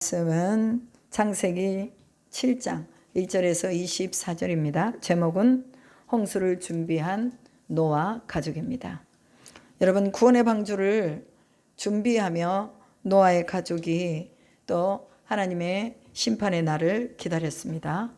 말씀은 창세기 7장 1절에서 24절입니다. 제목은 홍수를 준비한 노아 가족입니다. 여러분, 구원의 방주를 준비하며 노아의 가족이 또 하나님의 심판의 날을 기다렸습니다.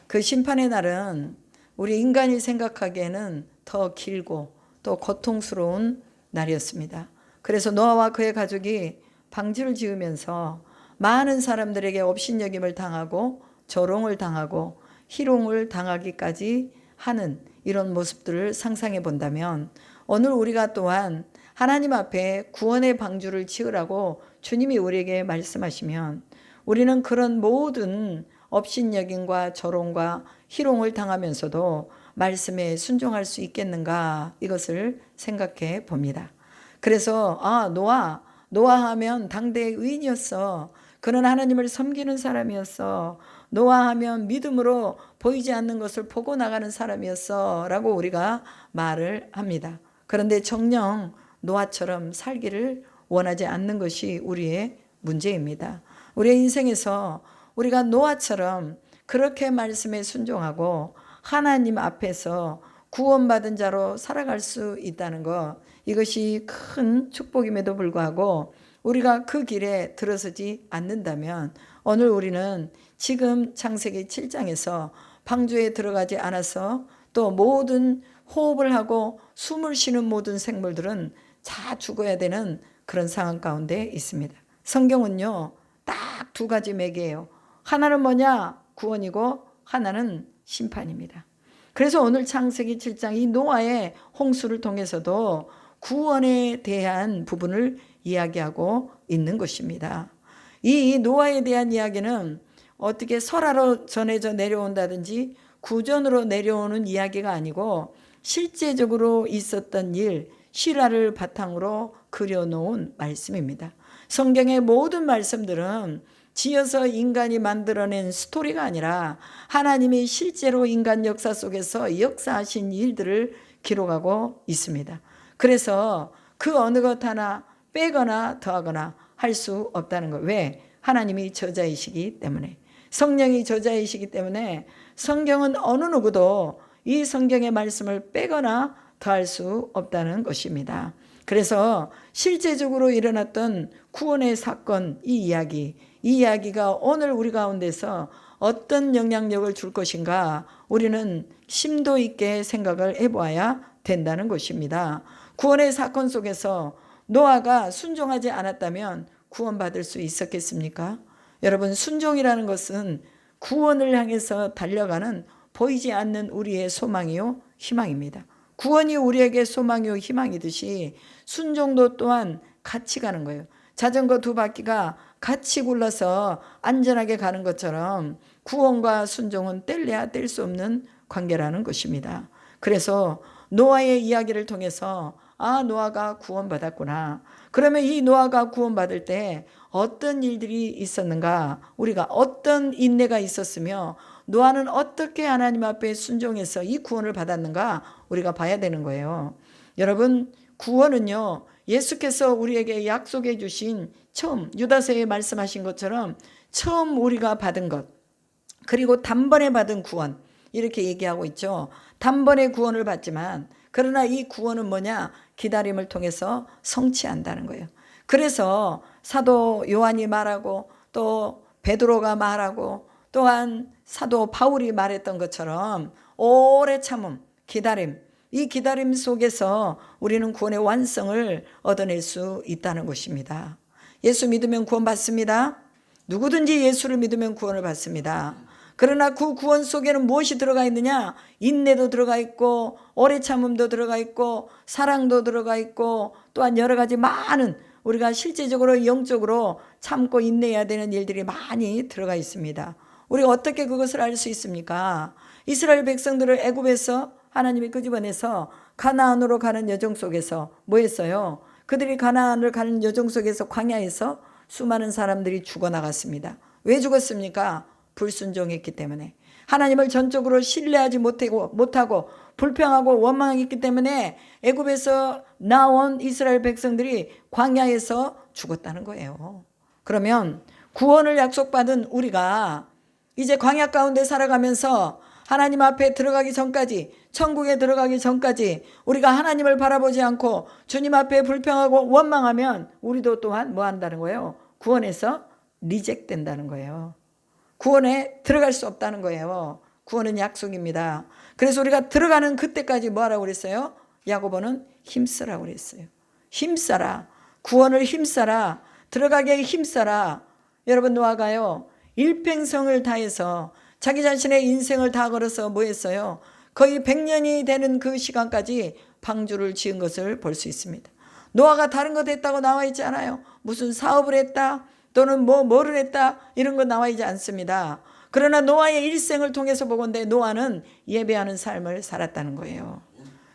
그 심판의 날은 우리 인간이 생각하기에는 더 길고 또 고통스러운 날이었습니다. 그래서 노아와 그의 가족이 방주를 지으면서 많은 사람들에게 업신여김을 당하고 조롱을 당하고 희롱을 당하기까지 하는 이런 모습들을 상상해 본다면, 오늘 우리가 또한 하나님 앞에 구원의 방주를 지으라고 주님이 우리에게 말씀하시면 우리는 그런 모든 업신여김과 조롱과 희롱을 당하면서도 말씀에 순종할 수 있겠는가, 이것을 생각해 봅니다. 그래서 노아 하면 당대의 의인이었어. 그는 하나님을 섬기는 사람이었어. 노아 하면 믿음으로 보이지 않는 것을 보고 나가는 사람이었어 라고 우리가 말을 합니다. 그런데 정녕 노아처럼 살기를 원하지 않는 것이 우리의 문제입니다. 우리의 인생에서 우리가 노아처럼 그렇게 말씀에 순종하고 하나님 앞에서 구원받은 자로 살아갈 수 있다는 것, 이것이 큰 축복임에도 불구하고 우리가 그 길에 들어서지 않는다면 오늘 우리는 지금 창세기 7장에서 방주에 들어가지 않아서 또 모든 호흡을 하고 숨을 쉬는 모든 생물들은 다 죽어야 되는 그런 상황 가운데 있습니다. 성경은요, 딱 두 가지 매개예요. 하나는 뭐냐? 구원이고 하나는 심판입니다. 그래서 오늘 창세기 7장 이 노아의 홍수를 통해서도 구원에 대한 부분을 이야기하고 있는 것입니다. 이 노아에 대한 이야기는 어떻게 설화로 전해져 내려온다든지 구전으로 내려오는 이야기가 아니고 실제적으로 있었던 일, 실화를 바탕으로 그려놓은 말씀입니다. 성경의 모든 말씀들은 지어서 인간이 만들어낸 스토리가 아니라 하나님이 실제로 인간 역사 속에서 역사하신 일들을 기록하고 있습니다. 그래서 그 어느 것 하나 빼거나 더하거나 할 수 없다는 거. 왜? 하나님이 저자이시기 때문에, 성령이 저자이시기 때문에 성경은 어느 누구도 이 성경의 말씀을 빼거나 더할 수 없다는 것입니다. 그래서 실제적으로 일어났던 구원의 사건, 이 이야기가 오늘 우리 가운데서 어떤 영향력을 줄 것인가, 우리는 심도 있게 생각을 해보아야 된다는 것입니다. 구원의 사건 속에서 노아가 순종하지 않았다면 구원받을 수 있었겠습니까? 여러분, 순종이라는 것은 구원을 향해서 달려가는 보이지 않는 우리의 소망이요 희망입니다. 구원이 우리에게 소망이요 희망이듯이 순종도 또한 같이 가는 거예요. 자전거 두 바퀴가 같이 굴러서 안전하게 가는 것처럼 구원과 순종은 뗄래야 뗄 수 없는 관계라는 것입니다. 그래서 노아의 이야기를 통해서 노아가 구원받았구나. 그러면 이 노아가 구원받을 때 어떤 일들이 있었는가, 우리가 어떤 인내가 있었으며 노아는 어떻게 하나님 앞에 순종해서 이 구원을 받았는가, 우리가 봐야 되는 거예요. 여러분, 구원은요, 예수께서 우리에게 약속해 주신 처음 유다서에 말씀하신 것처럼 처음 우리가 받은 것, 그리고 단번에 받은 구원, 이렇게 얘기하고 있죠. 단번에 구원을 받지만 그러나 이 구원은 뭐냐? 기다림을 통해서 성취한다는 거예요. 그래서 사도 요한이 말하고 또 베드로가 말하고 또한 사도 바울이 말했던 것처럼 오래 참음, 기다림, 이 기다림 속에서 우리는 구원의 완성을 얻어낼 수 있다는 것입니다. 예수 믿으면 구원받습니다. 누구든지 예수를 믿으면 구원을 받습니다. 그러나 그 구원 속에는 무엇이 들어가 있느냐? 인내도 들어가 있고 오래 참음도 들어가 있고 사랑도 들어가 있고 또한 여러 가지 많은 우리가 실제적으로 영적으로 참고 인내해야 되는 일들이 많이 들어가 있습니다. 우리가 어떻게 그것을 알 수 있습니까? 이스라엘 백성들을 애굽에서 하나님이 끄집어내서 가나안으로 가는 여정 속에서 뭐 했어요? 그들이 가나안을 가는 여정 속에서 광야에서 수많은 사람들이 죽어나갔습니다. 왜 죽었습니까? 불순종했기 때문에, 하나님을 전적으로 신뢰하지 못하고 불평하고 원망했기 때문에 애굽에서 나온 이스라엘 백성들이 광야에서 죽었다는 거예요. 그러면 구원을 약속받은 우리가 이제 광야 가운데 살아가면서 하나님 앞에 들어가기 전까지, 천국에 들어가기 전까지 우리가 하나님을 바라보지 않고 주님 앞에 불평하고 원망하면 우리도 또한 뭐 한다는 거예요? 구원에서 리젝된다는 거예요. 구원에 들어갈 수 없다는 거예요. 구원은 약속입니다. 그래서 우리가 들어가는 그때까지 뭐 하라고 그랬어요? 야고보는 힘쓰라고 그랬어요. 힘써라. 구원을 힘써라. 들어가게 힘써라. 여러분, 노아가요, 일평생을 다해서 자기 자신의 인생을 다 걸어서 뭐 했어요? 거의 100년이 되는 그 시간까지 방주를 지은 것을 볼 수 있습니다. 노아가 다른 것 했다고 나와 있지 않아요. 무슨 사업을 했다 또는 뭐를 했다 이런 거 나와 있지 않습니다. 그러나 노아의 일생을 통해서 보건대 노아는 예배하는 삶을 살았다는 거예요.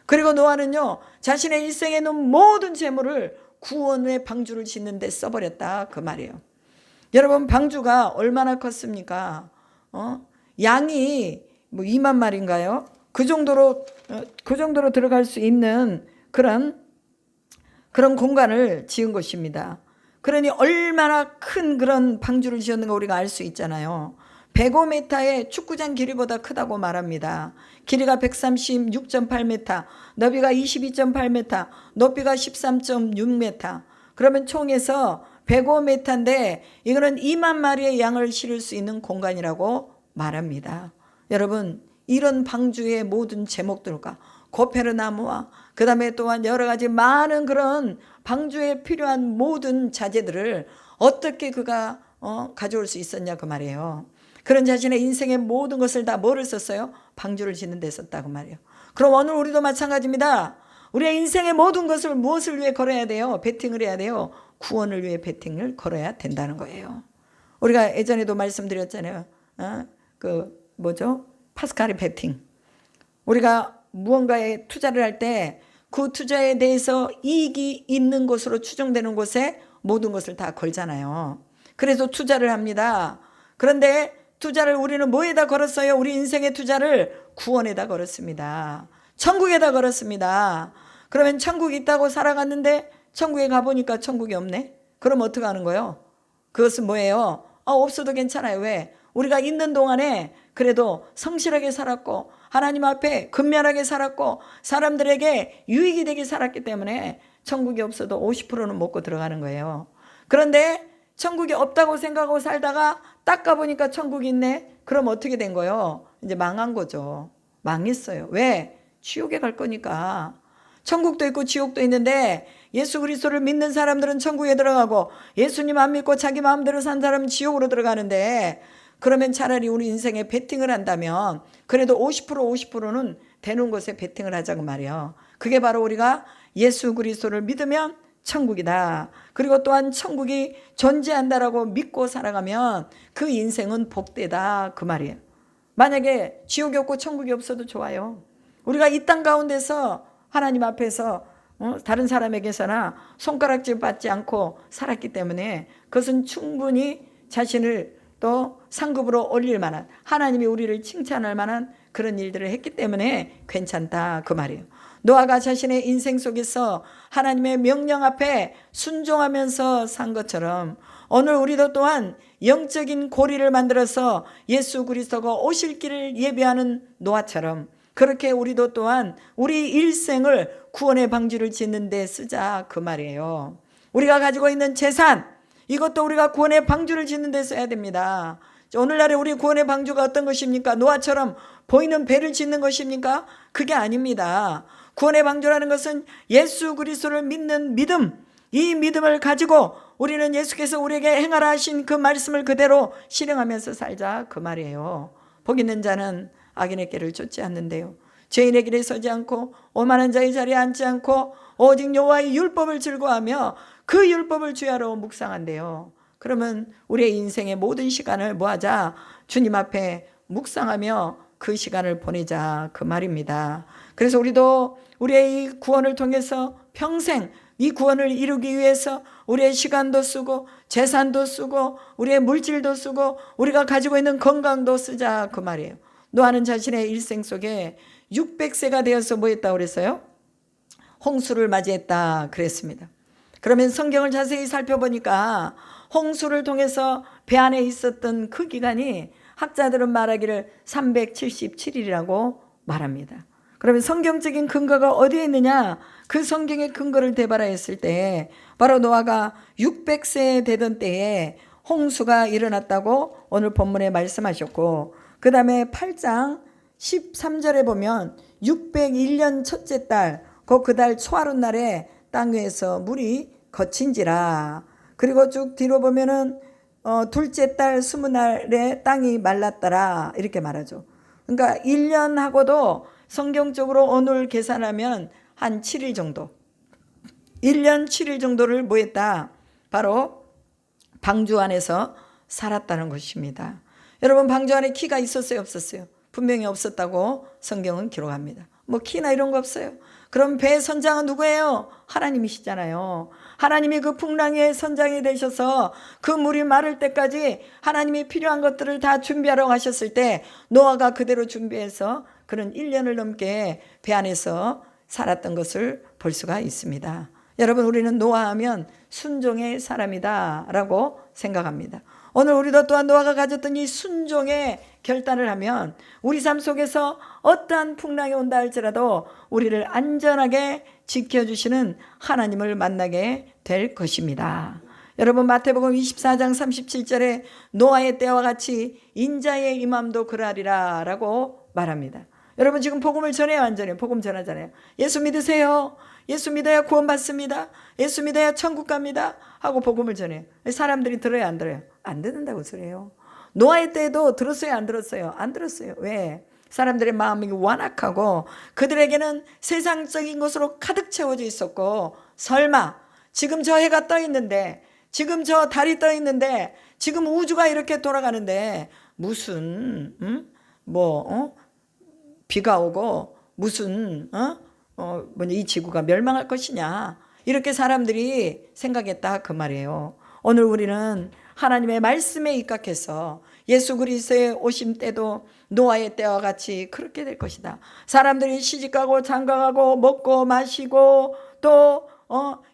그리고 노아는요, 자신의 일생에 놓은 모든 재물을 구원의 방주를 짓는 데 써버렸다 그 말이에요. 여러분, 방주가 얼마나 컸습니까? 양이 뭐 2만 마리인가요? 그 정도로 들어갈 수 있는 그런 공간을 지은 것입니다. 그러니 얼마나 큰 그런 방주를 지었는가 우리가 알 수 있잖아요. 105m의 축구장 길이보다 크다고 말합니다. 길이가 136.8m, 너비가 22.8m, 높이가 13.6m. 그러면 총에서 105m인데 이거는 2만 마리의 양을 실을 수 있는 공간이라고 말합니다. 여러분, 이런 방주의 모든 제목들과 고페르나무와 그 다음에 또한 여러 가지 많은 그런 방주에 필요한 모든 자재들을 어떻게 그가 가져올 수 있었냐 그 말이에요. 그런 자신의 인생의 모든 것을 다 뭐를 썼어요? 방주를 짓는 데 썼다고 말이에요. 그럼 오늘 우리도 마찬가지입니다. 우리의 인생의 모든 것을 무엇을 위해 걸어야 돼요? 베팅을 해야 돼요. 구원을 위해 베팅을 걸어야 된다는 거예요. 우리가 예전에도 말씀드렸잖아요. 파스칼의 베팅. 우리가 무언가에 투자를 할 때 그 투자에 대해서 이익이 있는 곳으로 추정되는 곳에 모든 것을 다 걸잖아요. 그래서 투자를 합니다. 그런데 투자를 우리는 뭐에다 걸었어요? 우리 인생의 투자를 구원에다 걸었습니다. 천국에다 걸었습니다. 그러면 천국이 있다고 살아갔는데 천국에 가보니까 천국이 없네? 그럼 어떻게 하는 거예요? 그것은 뭐예요? 없어도 괜찮아요. 왜? 우리가 있는 동안에 그래도 성실하게 살았고 하나님 앞에 근면하게 살았고 사람들에게 유익이 되게 살았기 때문에 천국이 없어도 50%는 먹고 들어가는 거예요. 그런데 천국이 없다고 생각하고 살다가 딱 가보니까 천국이 있네? 그럼 어떻게 된 거예요? 이제 망한 거죠. 망했어요. 왜? 지옥에 갈 거니까. 천국도 있고 지옥도 있는데 예수 그리스도를 믿는 사람들은 천국에 들어가고 예수님 안 믿고 자기 마음대로 산 사람은 지옥으로 들어가는데, 그러면 차라리 우리 인생에 베팅을 한다면 그래도 50%는 되는 곳에 베팅을 하자고 말이에요. 그게 바로 우리가 예수 그리스도를 믿으면 천국이다. 그리고 또한 천국이 존재한다라고 믿고 살아가면 그 인생은 복되다 그 말이에요. 만약에 지옥이 없고 천국이 없어도 좋아요. 우리가 이 땅 가운데서 하나님 앞에서 다른 사람에게서나 손가락질 받지 않고 살았기 때문에 그것은 충분히 자신을 또 상급으로 올릴 만한, 하나님이 우리를 칭찬할 만한 그런 일들을 했기 때문에 괜찮다 그 말이에요. 노아가 자신의 인생 속에서 하나님의 명령 앞에 순종하면서 산 것처럼 오늘 우리도 또한 영적인 고리를 만들어서 예수 그리스도가 오실 길을 예비하는 노아처럼 그렇게 우리도 또한 우리 일생을 구원의 방주를 짓는 데 쓰자 그 말이에요. 우리가 가지고 있는 재산, 이것도 우리가 구원의 방주를 짓는 데 써야 됩니다. 오늘날에 우리 구원의 방주가 어떤 것입니까? 노아처럼 보이는 배를 짓는 것입니까? 그게 아닙니다. 구원의 방주라는 것은 예수 그리스도를 믿는 믿음, 이 믿음을 가지고 우리는 예수께서 우리에게 행하라 하신 그 말씀을 그대로 실행하면서 살자 그 말이에요. 복 있는 자는 악인의 길을 쫓지 않는데요, 죄인의 길에 서지 않고 오만한 자의 자리에 앉지 않고 오직 여호와의 율법을 즐거워하며 그 율법을 주야로 묵상한대요. 그러면 우리의 인생의 모든 시간을 뭐하자? 주님 앞에 묵상하며 그 시간을 보내자 그 말입니다. 그래서 우리도 우리의 이 구원을 통해서 평생 이 구원을 이루기 위해서 우리의 시간도 쓰고 재산도 쓰고 우리의 물질도 쓰고 우리가 가지고 있는 건강도 쓰자 그 말이에요. 노아는 자신의 일생 속에 600세가 되어서 뭐 했다고 그랬어요? 홍수를 맞이했다 그랬습니다. 그러면 성경을 자세히 살펴보니까 홍수를 통해서 배 안에 있었던 그 기간이 학자들은 말하기를 377일이라고 말합니다. 그러면 성경적인 근거가 어디에 있느냐? 그 성경의 근거를 대발하였을 때 바로 노아가 600세 되던 때에 홍수가 일어났다고 오늘 본문에 말씀하셨고, 그 다음에 8장 13절에 보면 601년 첫째 달 그 달 초하룻 날에 땅 위에서 물이 거친지라. 그리고 쭉 뒤로 보면은 둘째 달 20날에 땅이 말랐더라 이렇게 말하죠. 그러니까 1년하고도 성경적으로 오늘 계산하면 한 7일 정도, 1년 7일 정도를 뭐 했다? 바로 방주 안에서 살았다는 것입니다. 여러분, 방주 안에 키가 있었어요, 없었어요? 분명히 없었다고 성경은 기록합니다. 뭐 키나 이런 거 없어요. 그럼 배 선장은 누구예요? 하나님이시잖아요. 하나님이 그 풍랑의 선장이 되셔서 그 물이 마를 때까지 하나님이 필요한 것들을 다 준비하러 가셨을 때 노아가 그대로 준비해서 그런 1년을 넘게 배 안에서 살았던 것을 볼 수가 있습니다. 여러분, 우리는 노아하면 순종의 사람이다 라고 생각합니다. 오늘 우리도 또한 노아가 가졌던 이 순종의 결단을 하면 우리 삶 속에서 어떠한 풍랑이 온다 할지라도 우리를 안전하게 지켜주시는 하나님을 만나게 될 것입니다. 여러분, 마태복음 24장 37절에 노아의 때와 같이 인자의 임함도 그러하리라 라고 말합니다. 여러분, 지금 복음을 전해요, 안 전해요? 복음 전하잖아요. 예수 믿으세요. 예수 믿어야 구원받습니다. 예수 믿어야 천국 갑니다 하고 복음을 전해요. 사람들이 들어요, 안 들어요? 안 듣는다고 소리예요. 노아의 때에도 들었어요, 안 들었어요? 안 들었어요. 왜? 사람들의 마음이 완악하고 그들에게는 세상적인 것으로 가득 채워져 있었고, 설마 지금 저 해가 떠 있는데, 지금 저 달이 떠 있는데, 지금 우주가 이렇게 돌아가는데 무슨 비가 오고 무슨 이 지구가 멸망할 것이냐, 이렇게 사람들이 생각했다 그 말이에요. 오늘 우리는 하나님의 말씀에 입각해서 예수 그리스도의 오심 때도 노아의 때와 같이 그렇게 될 것이다. 사람들이 시집가고 장가가고 먹고 마시고 또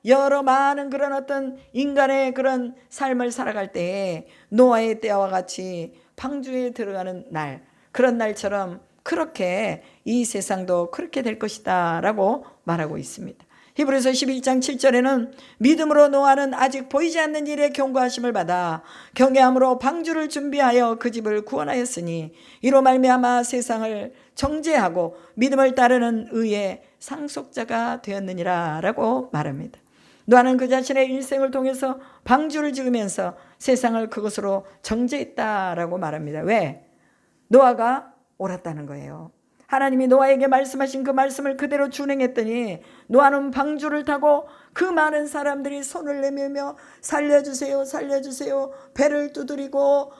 여러 많은 그런 어떤 인간의 그런 삶을 살아갈 때에 노아의 때와 같이 방주에 들어가는 날, 그런 날처럼 그렇게 이 세상도 그렇게 될 것이다 라고 말하고 있습니다. 히브리서 11장 7절에는 믿음으로 노아는 아직 보이지 않는 일에 경고하심을 받아 경외함으로 방주를 준비하여 그 집을 구원하였으니 이로 말미암아 세상을 정죄하고 믿음을 따르는 의의 상속자가 되었느니라 라고 말합니다. 노아는 그 자신의 일생을 통해서 방주를 지으면서 세상을 그것으로 정죄했다라고 말합니다. 왜? 노아가 옳았다는 거예요. 하나님이 노아에게 말씀하신 그 말씀을 그대로 준행했더니 노아는 방주를 타고 그 많은 사람들이 손을 내밀며 살려주세요, 살려주세요, 배를 두드리고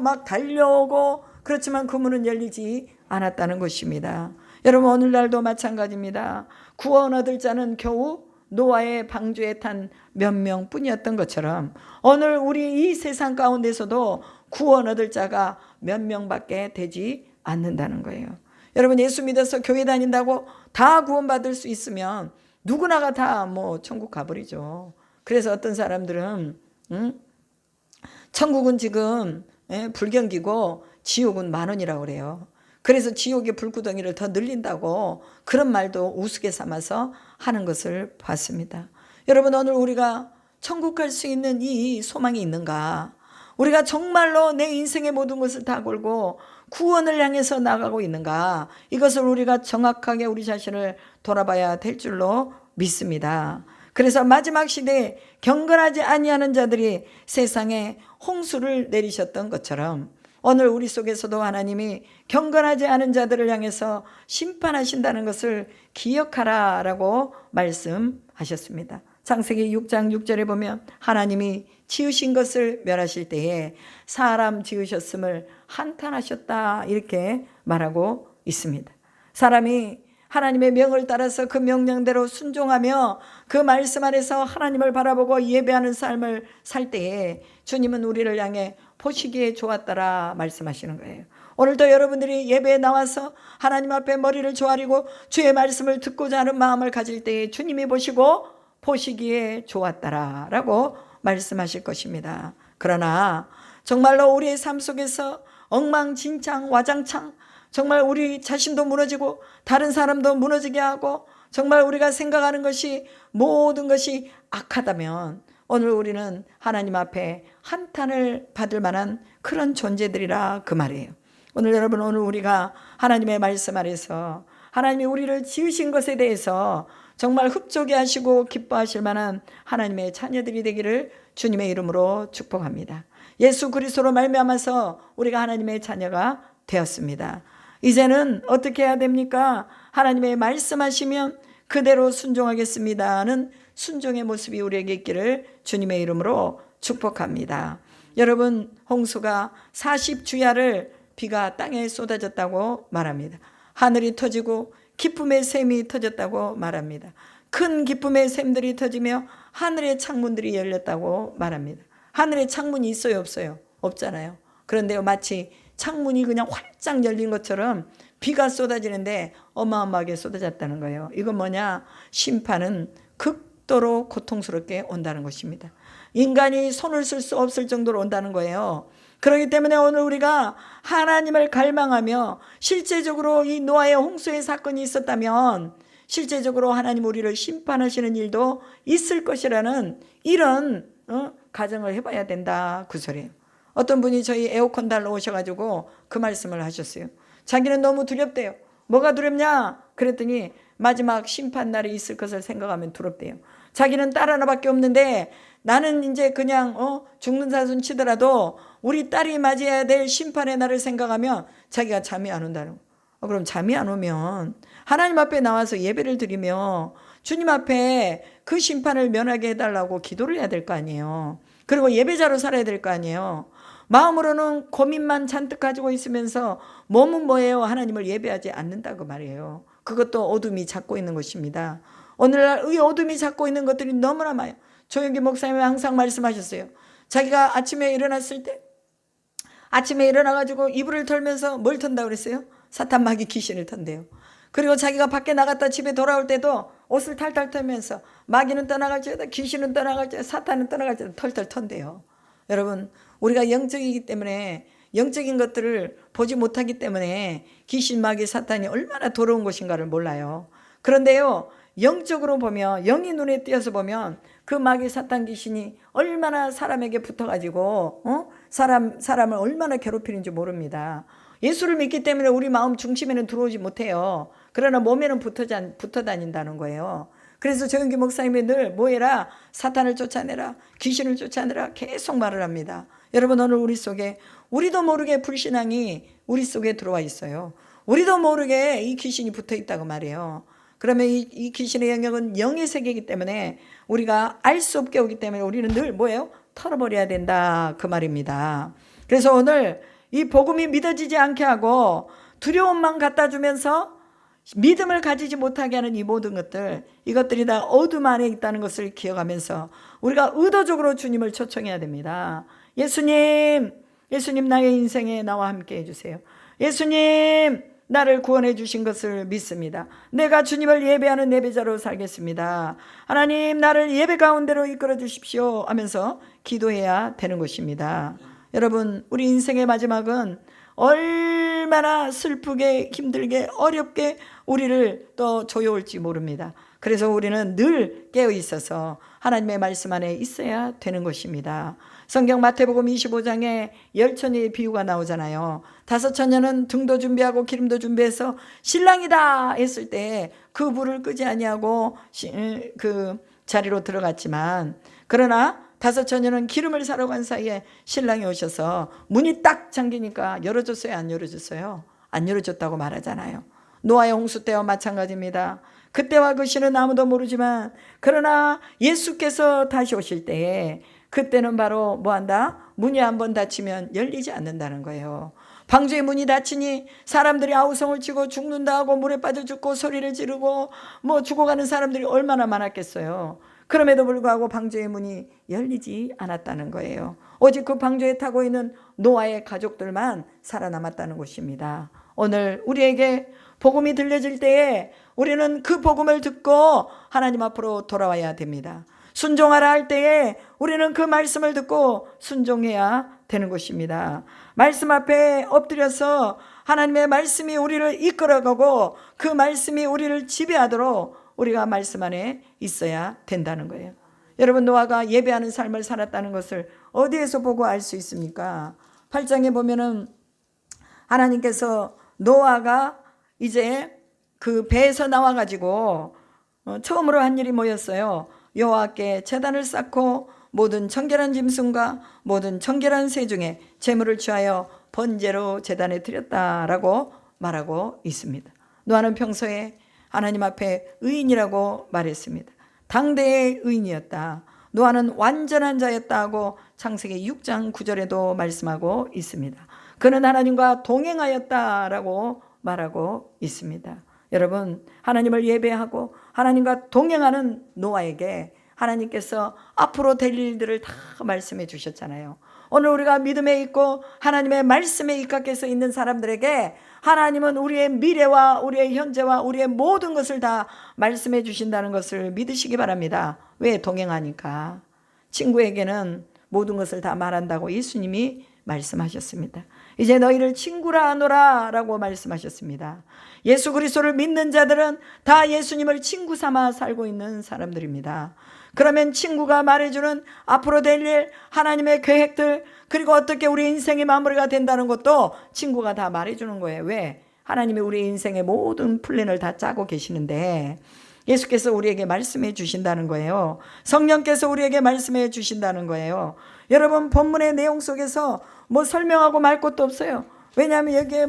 막 달려오고, 그렇지만 그 문은 열리지 않았다는 것입니다. 여러분, 오늘날도 마찬가지입니다. 구원 얻을 자는 겨우 노아의 방주에 탄 몇 명뿐이었던 것처럼 오늘 우리 이 세상 가운데서도 구원 얻을 자가 몇 명밖에 되지 않는다는 거예요. 여러분, 예수 믿어서 교회 다닌다고 다 구원받을 수 있으면 누구나가 다 천국 가버리죠. 그래서 어떤 사람들은 천국은 지금 불경기고 지옥은 만원이라고 그래요. 그래서 지옥의 불구덩이를 더 늘린다고 그런 말도 우스개 삼아서 하는 것을 봤습니다. 여러분, 오늘 우리가 천국 갈 수 있는 이 소망이 있는가? 우리가 정말로 내 인생의 모든 것을 다 걸고 구원을 향해서 나가고 있는가? 이것을 우리가 정확하게 우리 자신을 돌아봐야 될 줄로 믿습니다. 그래서 마지막 시대에 경건하지 아니하는 자들이 세상에 홍수를 내리셨던 것처럼 오늘 우리 속에서도 하나님이 경건하지 않은 자들을 향해서 심판하신다는 것을 기억하라라고 말씀하셨습니다. 창세기 6장 6절에 보면 하나님이 지으신 것을 멸하실 때에 사람 지으셨음을 한탄하셨다 이렇게 말하고 있습니다. 사람이 하나님의 명을 따라서 그 명령대로 순종하며 그 말씀 안에서 하나님을 바라보고 예배하는 삶을 살 때에 주님은 우리를 향해 보시기에 좋았더라 말씀하시는 거예요. 오늘도 여러분들이 예배에 나와서 하나님 앞에 머리를 조아리고 주의 말씀을 듣고자 하는 마음을 가질 때에 주님이 보시기에 좋았더라 라고 말씀하실 것입니다. 그러나 정말로 우리의 삶 속에서 엉망진창 와장창 정말 우리 자신도 무너지고 다른 사람도 무너지게 하고 정말 우리가 생각하는 것이 모든 것이 악하다면 오늘 우리는 하나님 앞에 한탄을 받을 만한 그런 존재들이라 그 말이에요. 오늘 여러분, 오늘 우리가 하나님의 말씀 아래서 하나님이 우리를 지으신 것에 대해서 정말 흡족해 하시고 기뻐하실 만한 하나님의 자녀들이 되기를 주님의 이름으로 축복합니다. 예수 그리스도로 말미암아서 우리가 하나님의 자녀가 되었습니다. 이제는 어떻게 해야 됩니까? 하나님의 말씀하시면 그대로 순종하겠습니다는 순종의 모습이 우리에게 있기를 주님의 이름으로 축복합니다. 여러분, 홍수가 40주야를 비가 땅에 쏟아졌다고 말합니다. 하늘이 터지고 기쁨의 샘이 터졌다고 말합니다. 큰 기쁨의 샘들이 터지며 하늘의 창문들이 열렸다고 말합니다. 하늘에 창문이 있어요, 없어요? 없잖아요. 그런데요, 마치 창문이 그냥 활짝 열린 것처럼 비가 쏟아지는데 어마어마하게 쏟아졌다는 거예요. 이건 뭐냐? 심판은 극도로 고통스럽게 온다는 것입니다. 인간이 손을 쓸 수 없을 정도로 온다는 거예요. 그렇기 때문에 오늘 우리가 하나님을 갈망하며 실제적으로 이 노아의 홍수의 사건이 있었다면 실제적으로 하나님 우리를 심판하시는 일도 있을 것이라는 이런 가정을 해봐야 된다, 그 소리예요. 어떤 분이 저희 에어컨 달러 오셔가지고 그 말씀을 하셨어요. 자기는 너무 두렵대요. 뭐가 두렵냐? 그랬더니 마지막 심판날이 있을 것을 생각하면 두렵대요. 자기는 딸 하나밖에 없는데 나는 이제 그냥 죽는 사순 치더라도 우리 딸이 맞이해야 될 심판의 날을 생각하면 자기가 잠이 안 온다는 거. 그럼 잠이 안 오면 하나님 앞에 나와서 예배를 드리며 주님 앞에 그 심판을 면하게 해달라고 기도를 해야 될 거 아니에요. 그리고 예배자로 살아야 될 거 아니에요. 마음으로는 고민만 잔뜩 가지고 있으면서 몸은 뭐예요? 하나님을 예배하지 않는다고 말이에요. 그것도 어둠이 잡고 있는 것입니다. 오늘날 이 어둠이 잡고 있는 것들이 너무나 많아요. 조영기 목사님이 항상 말씀하셨어요. 자기가 아침에 일어났을 때 아침에 일어나가지고 이불을 털면서 뭘 턴다고 그랬어요? 사탄 마귀 귀신을 턴대요. 그리고 자기가 밖에 나갔다 집에 돌아올 때도 옷을 탈탈 털면서 마귀는 떠나갈지어다, 귀신은 떠나갈지어다, 사탄은 떠나갈지어다 털털 턴대요. 여러분, 우리가 영적이기 때문에 영적인 것들을 보지 못하기 때문에 귀신, 마귀, 사탄이 얼마나 더러운 것인가를 몰라요. 그런데요, 영적으로 보면, 영이 눈에 띄어서 보면 그 마귀, 사탄, 귀신이 얼마나 사람에게 붙어가지고 사람을 얼마나 괴롭히는지 모릅니다. 예수를 믿기 때문에 우리 마음 중심에는 들어오지 못해요. 그러나 몸에는 붙어 다닌다는 거예요. 그래서 조영기 목사님이 늘 뭐해라? 사탄을 쫓아내라, 귀신을 쫓아내라 계속 말을 합니다. 여러분, 오늘 우리 속에 우리도 모르게 불신앙이 우리 속에 들어와 있어요. 우리도 모르게 이 귀신이 붙어 있다고 말해요. 그러면 이 귀신의 영역은 영의 세계이기 때문에 우리가 알 수 없게 오기 때문에 우리는 늘 뭐예요? 털어버려야 된다, 그 말입니다. 그래서 오늘 이 복음이 믿어지지 않게 하고 두려움만 갖다 주면서 믿음을 가지지 못하게 하는 이 모든 것들, 이것들이 다 어둠 안에 있다는 것을 기억하면서 우리가 의도적으로 주님을 초청해야 됩니다. 예수님 나의 인생에 나와 함께 해주세요. 예수님, 나를 구원해 주신 것을 믿습니다. 내가 주님을 예배하는 예배자로 살겠습니다. 하나님, 나를 예배 가운데로 이끌어 주십시오 하면서 기도해야 되는 것입니다. 여러분, 우리 인생의 마지막은 얼마나 슬프게, 힘들게, 어렵게 우리를 또 조여올지 모릅니다. 그래서 우리는 늘 깨어 있어서 하나님의 말씀 안에 있어야 되는 것입니다. 성경 마태복음 25장에 열처녀의 비유가 나오잖아요. 5처녀는 등도 준비하고 기름도 준비해서 신랑이다 했을 때 그 불을 끄지 아니하고 그 자리로 들어갔지만, 그러나 5처녀는 기름을 사러 간 사이에 신랑이 오셔서 문이 딱 잠기니까 열어줬어요, 안 열어줬어요? 안 열어줬다고 말하잖아요. 노아의 홍수 때와 마찬가지입니다. 그때와 그 시는 아무도 모르지만 그러나 예수께서 다시 오실 때에 그때는 바로 뭐한다? 문이 한번 닫히면 열리지 않는다는 거예요. 방주의 문이 닫히니 사람들이 아우성을 치고 죽는다 하고 물에 빠져 죽고 소리를 지르고 뭐 죽어가는 사람들이 얼마나 많았겠어요. 그럼에도 불구하고 방주의 문이 열리지 않았다는 거예요. 오직 그 방주에 타고 있는 노아의 가족들만 살아남았다는 것입니다. 오늘 우리에게 복음이 들려질 때에 우리는 그 복음을 듣고 하나님 앞으로 돌아와야 됩니다. 순종하라 할 때에 우리는 그 말씀을 듣고 순종해야 되는 것입니다. 말씀 앞에 엎드려서 하나님의 말씀이 우리를 이끌어가고 그 말씀이 우리를 지배하도록 우리가 말씀 안에 있어야 된다는 거예요. 여러분, 노아가 예배하는 삶을 살았다는 것을 어디에서 보고 알 수 있습니까? 8장에 보면은 하나님께서 노아가 이제 그 배에서 나와가지고 처음으로 한 일이 뭐였어요? 여호와께 제단을 쌓고 모든 청결한 짐승과 모든 청결한 새 중에 제물을 취하여 번제로 제단에 드렸다라고 말하고 있습니다. 노아는 평소에 하나님 앞에 의인이라고 말했습니다. 당대의 의인이었다. 노아는 완전한 자였다고 창세기 6장 9절에도 말씀하고 있습니다. 그는 하나님과 동행하였다라고 말하고 있습니다. 여러분, 하나님을 예배하고 하나님과 동행하는 노아에게 하나님께서 앞으로 될 일들을 다 말씀해 주셨잖아요. 오늘 우리가 믿음에 있고 하나님의 말씀에 입각해서 있는 사람들에게 하나님은 우리의 미래와 우리의 현재와 우리의 모든 것을 다 말씀해 주신다는 것을 믿으시기 바랍니다. 왜? 동행하니까. 친구에게는 모든 것을 다 말한다고 예수님이 말씀하셨습니다. 이제 너희를 친구라 하노라 라고 말씀하셨습니다. 예수 그리스도를 믿는 자들은 다 예수님을 친구 삼아 살고 있는 사람들입니다. 그러면 친구가 말해주는 앞으로 될 일, 하나님의 계획들, 그리고 어떻게 우리 인생의 마무리가 된다는 것도 친구가 다 말해주는 거예요. 왜? 하나님이 우리 인생의 모든 플랜을 다 짜고 계시는데 예수께서 우리에게 말씀해 주신다는 거예요. 성령께서 우리에게 말씀해 주신다는 거예요. 여러분, 본문의 내용 속에서 뭐 설명하고 말 것도 없어요. 왜냐하면 여기에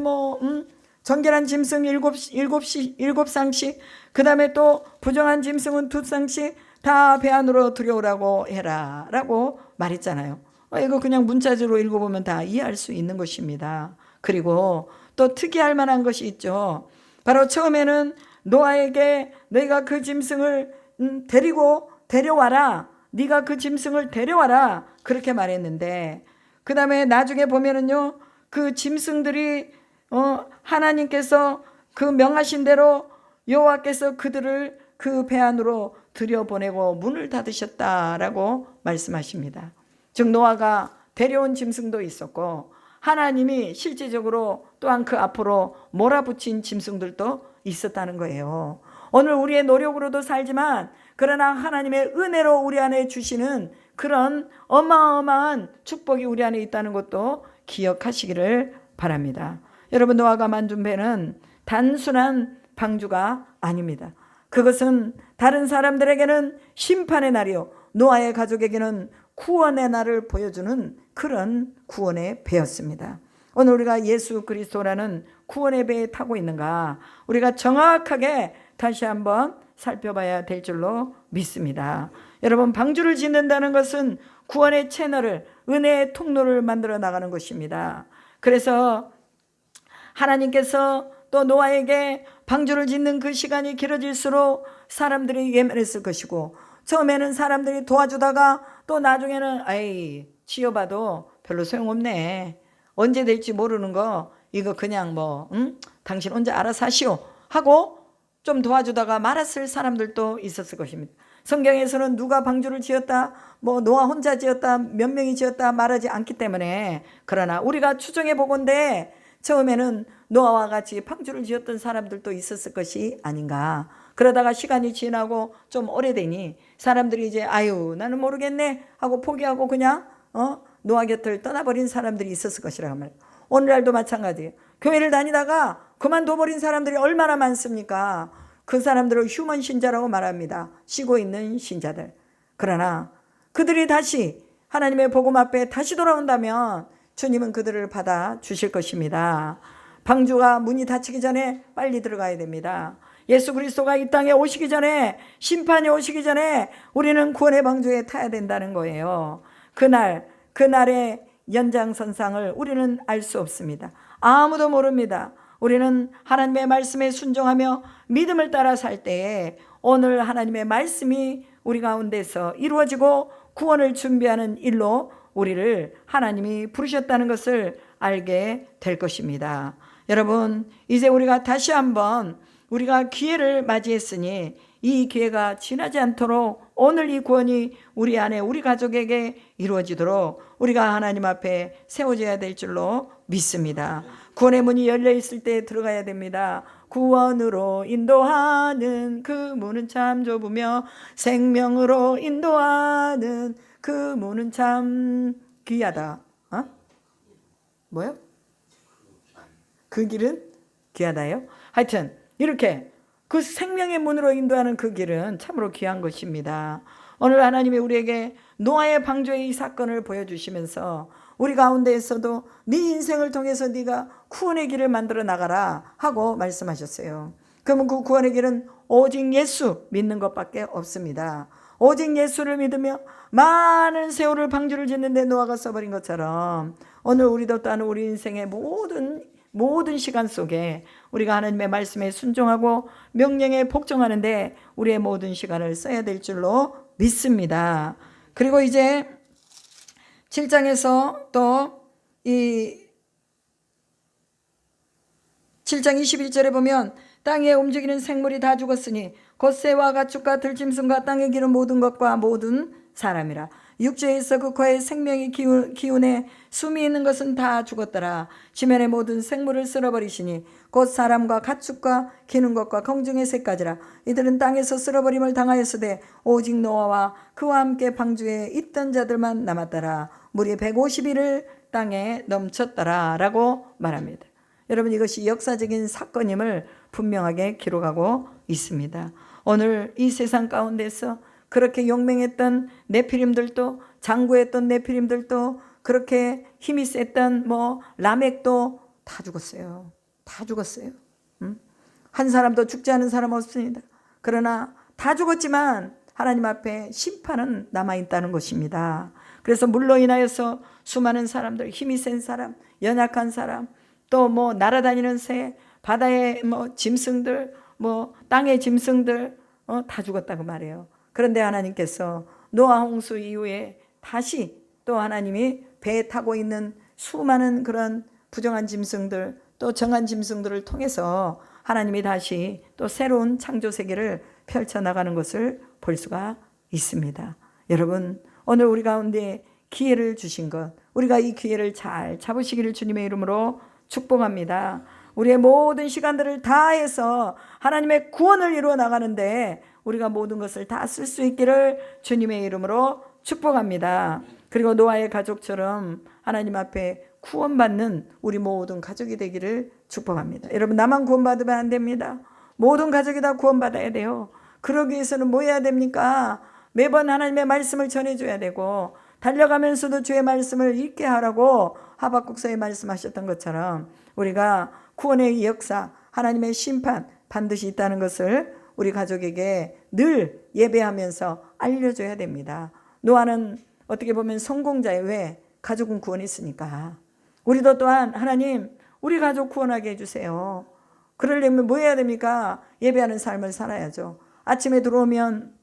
정결한 짐승 7쌍씩, 그 다음에 또 부정한 짐승은 2쌍씩 다 배 안으로 들여오라고 해라 라고 말했잖아요. 이거 그냥 문자적으로 읽어보면 다 이해할 수 있는 것입니다. 그리고 또 특이할 만한 것이 있죠. 바로 처음에는 노아에게 너희가 그 짐승을 데려와라, 네가 그 짐승을 데려와라 그렇게 말했는데, 그 다음에 나중에 보면은요, 그 짐승들이 하나님께서 그 명하신 대로 여호와께서 그들을 그 배 안으로 들여보내고 문을 닫으셨다라고 말씀하십니다. 즉 노아가 데려온 짐승도 있었고 하나님이 실제적으로 또한 그 앞으로 몰아붙인 짐승들도 있었다는 거예요. 오늘 우리의 노력으로도 살지만 그러나 하나님의 은혜로 우리 안에 주시는 그런 어마어마한 축복이 우리 안에 있다는 것도 기억하시기를 바랍니다. 여러분, 노아가 만든 배는 단순한 방주가 아닙니다. 그것은 다른 사람들에게는 심판의 날이요, 노아의 가족에게는 구원의 날을 보여주는 그런 구원의 배였습니다. 오늘 우리가 예수 그리스도라는 구원의 배에 타고 있는가, 우리가 정확하게 다시 한번 살펴봐야 될 줄로 믿습니다. 여러분, 방주를 짓는다는 것은 구원의 채널을, 은혜의 통로를 만들어 나가는 것입니다. 그래서 하나님께서 또 노아에게 방주를 짓는 그 시간이 길어질수록 사람들이 예민했을 것이고, 처음에는 사람들이 도와주다가 또 나중에는 지어봐도 별로 소용없네, 언제 될지 모르는 거 이거 그냥 당신 혼자 알아서 하시오 하고 좀 도와주다가 말았을 사람들도 있었을 것입니다. 성경에서는 누가 방주를 지었다, 노아 혼자 지었다, 몇 명이 지었다 말하지 않기 때문에, 그러나 우리가 추정해 보건대 처음에는 노아와 같이 방주를 지었던 사람들도 있었을 것이 아닌가. 그러다가 시간이 지나고 좀 오래되니 사람들이 이제 나는 모르겠네 하고 포기하고 그냥 노아 곁을 떠나버린 사람들이 있었을 것이라고 말해요. 오늘날도 마찬가지예요. 교회를 다니다가 그만둬버린 사람들이 얼마나 많습니까? 그 사람들을 휴먼 신자라고 말합니다. 쉬고 있는 신자들. 그러나 그들이 다시 하나님의 복음 앞에 다시 돌아온다면 주님은 그들을 받아 주실 것입니다. 방주가 문이 닫히기 전에 빨리 들어가야 됩니다. 예수 그리스도가 이 땅에 오시기 전에, 심판이 오시기 전에 우리는 구원의 방주에 타야 된다는 거예요. 그날의 연장선상을 우리는 알 수 없습니다. 아무도 모릅니다. 우리는 하나님의 말씀에 순종하며 믿음을 따라 살 때에 오늘 하나님의 말씀이 우리 가운데서 이루어지고 구원을 준비하는 일로 우리를 하나님이 부르셨다는 것을 알게 될 것입니다. 여러분, 이제 우리가 다시 한번 우리가 기회를 맞이했으니 이 기회가 지나지 않도록 오늘 이 구원이 우리 안에 우리 가족에게 이루어지도록 우리가 하나님 앞에 세워져야 될 줄로 믿습니다. 구원의 문이 열려 있을 때 들어가야 됩니다. 구원으로 인도하는 그 문은 참 좁으며 생명으로 인도하는 그 문은 참 귀하다. 뭐요? 그 길은 귀하다요? 하여튼 이렇게 그 생명의 문으로 인도하는 그 길은 참으로 귀한 것입니다. 오늘 하나님이 우리에게 노아의 방주의 이 사건을 보여주시면서 우리 가운데에서도 네 인생을 통해서 네가 구원의 길을 만들어 나가라 하고 말씀하셨어요. 그러면 그 구원의 길은 오직 예수 믿는 것밖에 없습니다. 오직 예수를 믿으며 많은 세월을 방주를 짓는데 노아가 써버린 것처럼 오늘 우리도 또한 우리 인생의 모든 시간 속에 우리가 하나님의 말씀에 순종하고 명령에 복종하는데 우리의 모든 시간을 써야 될 줄로 믿습니다. 그리고 이제 7장에서 또 이 7장 21절에 보면 땅에 움직이는 생물이 다 죽었으니 곧 새와 가축과 들짐승과 땅에 기는 모든 것과 모든 사람이라. 육지에서 그 코에 생명이 기운에 숨이 있는 것은 다 죽었더라. 지면의 모든 생물을 쓸어버리시니 곧 사람과 가축과 기는 것과 공중의 새까지라. 이들은 땅에서 쓸어버림을 당하였으되 오직 노아와 그와 함께 방주에 있던 자들만 남았더라. 물이 150일을 땅에 넘쳤더라 라고 말합니다. 여러분, 이것이 역사적인 사건임을 분명하게 기록하고 있습니다. 오늘 이 세상 가운데서 그렇게 용맹했던 네피림들도, 장구했던 네피림들도, 그렇게 힘이 셌던 라멕도 다 죽었어요. 다 죽었어요. 한 사람도 죽지 않은 사람 없습니다. 그러나 다 죽었지만 하나님 앞에 심판은 남아있다는 것입니다. 그래서 물로 인하여서 수많은 사람들, 힘이 센 사람, 연약한 사람, 또 날아다니는 새, 바다의 짐승들, 땅의 짐승들 다 죽었다고 말해요. 그런데 하나님께서 노아 홍수 이후에 다시 또 하나님이 배에 타고 있는 수많은 그런 부정한 짐승들, 또 정한 짐승들을 통해서 하나님이 다시 또 새로운 창조 세계를 펼쳐나가는 것을 볼 수가 있습니다. 여러분, 오늘 우리 가운데 기회를 주신 것, 우리가 이 기회를 잘 잡으시기를 주님의 이름으로 축복합니다. 우리의 모든 시간들을 다해서 하나님의 구원을 이루어 나가는데 우리가 모든 것을 다 쓸 수 있기를 주님의 이름으로 축복합니다. 그리고 노아의 가족처럼 하나님 앞에 구원받는 우리 모든 가족이 되기를 축복합니다. 여러분, 나만 구원받으면 안 됩니다. 모든 가족이 다 구원받아야 돼요. 그러기 위해서는 뭐 해야 됩니까? 매번 하나님의 말씀을 전해줘야 되고, 달려가면서도 주의 말씀을 읽게 하라고 하박국서에 말씀하셨던 것처럼 우리가 구원의 역사, 하나님의 심판 반드시 있다는 것을 우리 가족에게 늘 예배하면서 알려줘야 됩니다. 노아는 어떻게 보면 성공자예요. 왜? 가족은 구원했으니까. 우리도 또한 하나님, 우리 가족 구원하게 해주세요. 그러려면 뭐 해야 됩니까? 예배하는 삶을 살아야죠. 아침에 들어오면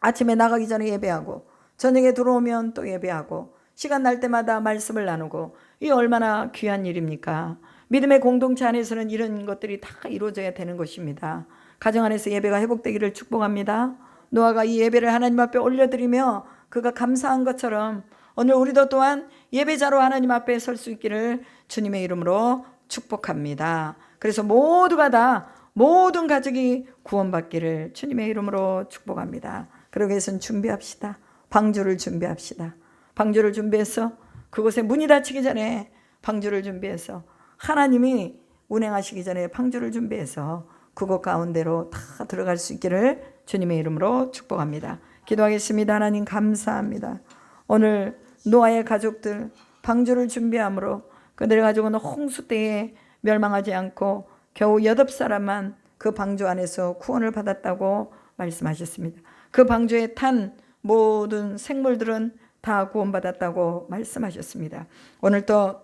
아침에 나가기 전에 예배하고, 저녁에 들어오면 또 예배하고, 시간 날 때마다 말씀을 나누고, 이 얼마나 귀한 일입니까? 믿음의 공동체 안에서는 이런 것들이 다 이루어져야 되는 것입니다. 가정 안에서 예배가 회복되기를 축복합니다. 노아가 이 예배를 하나님 앞에 올려드리며 그가 감사한 것처럼 오늘 우리도 또한 예배자로 하나님 앞에 설 수 있기를 주님의 이름으로 축복합니다. 그래서 모두가 다 모든 가족이 구원받기를 주님의 이름으로 축복합니다. 그러기 위해서는 준비합시다. 방주를 준비합시다. 방주를 준비해서 그곳에 문이 닫히기 전에 방주를 준비해서 하나님이 운행하시기 전에 방주를 준비해서 그곳 가운데로 다 들어갈 수 있기를 주님의 이름으로 축복합니다. 기도하겠습니다. 하나님 감사합니다. 오늘 노아의 가족들 방주를 준비함으로 그들의 가족은 홍수 때에 멸망하지 않고 겨우 8사람만 그 방주 안에서 구원을 받았다고 말씀하셨습니다. 그 방주에 탄 모든 생물들은 다 구원받았다고 말씀하셨습니다. 오늘 또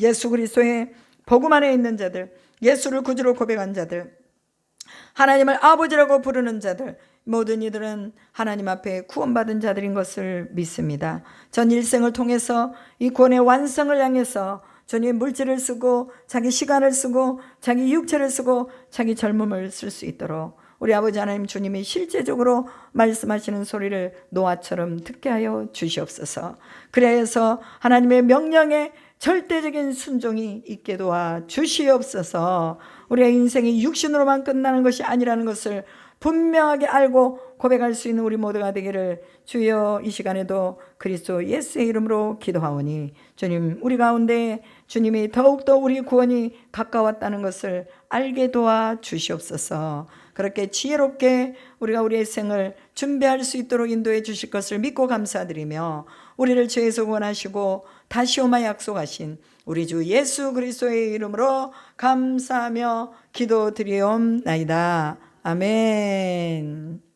예수 그리스도의 복음 안에 있는 자들, 예수를 구주로 고백한 자들, 하나님을 아버지라고 부르는 자들, 모든 이들은 하나님 앞에 구원받은 자들인 것을 믿습니다. 전 일생을 통해서 이 구원의 완성을 향해서 주님 물질을 쓰고 자기 시간을 쓰고 자기 육체를 쓰고 자기 젊음을 쓸 수 있도록 우리 아버지 하나님 주님이 실제적으로 말씀하시는 소리를 노아처럼 듣게 하여 주시옵소서. 그래서 하나님의 명령에 절대적인 순종이 있게 도와 주시옵소서. 우리의 인생이 육신으로만 끝나는 것이 아니라는 것을 분명하게 알고 고백할 수 있는 우리 모두가 되기를 주여 이 시간에도 그리스도 예수의 이름으로 기도하오니 주님, 우리 가운데 주님이 더욱더 우리 구원이 가까웠다는 것을 알게 도와 주시옵소서. 그렇게 지혜롭게 우리가 우리의 생을 준비할 수 있도록 인도해 주실 것을 믿고 감사드리며 우리를 죄에서 구원하시고 다시 오마 약속하신 우리 주 예수 그리스도의 이름으로 감사하며 기도드리옵나이다. 아멘.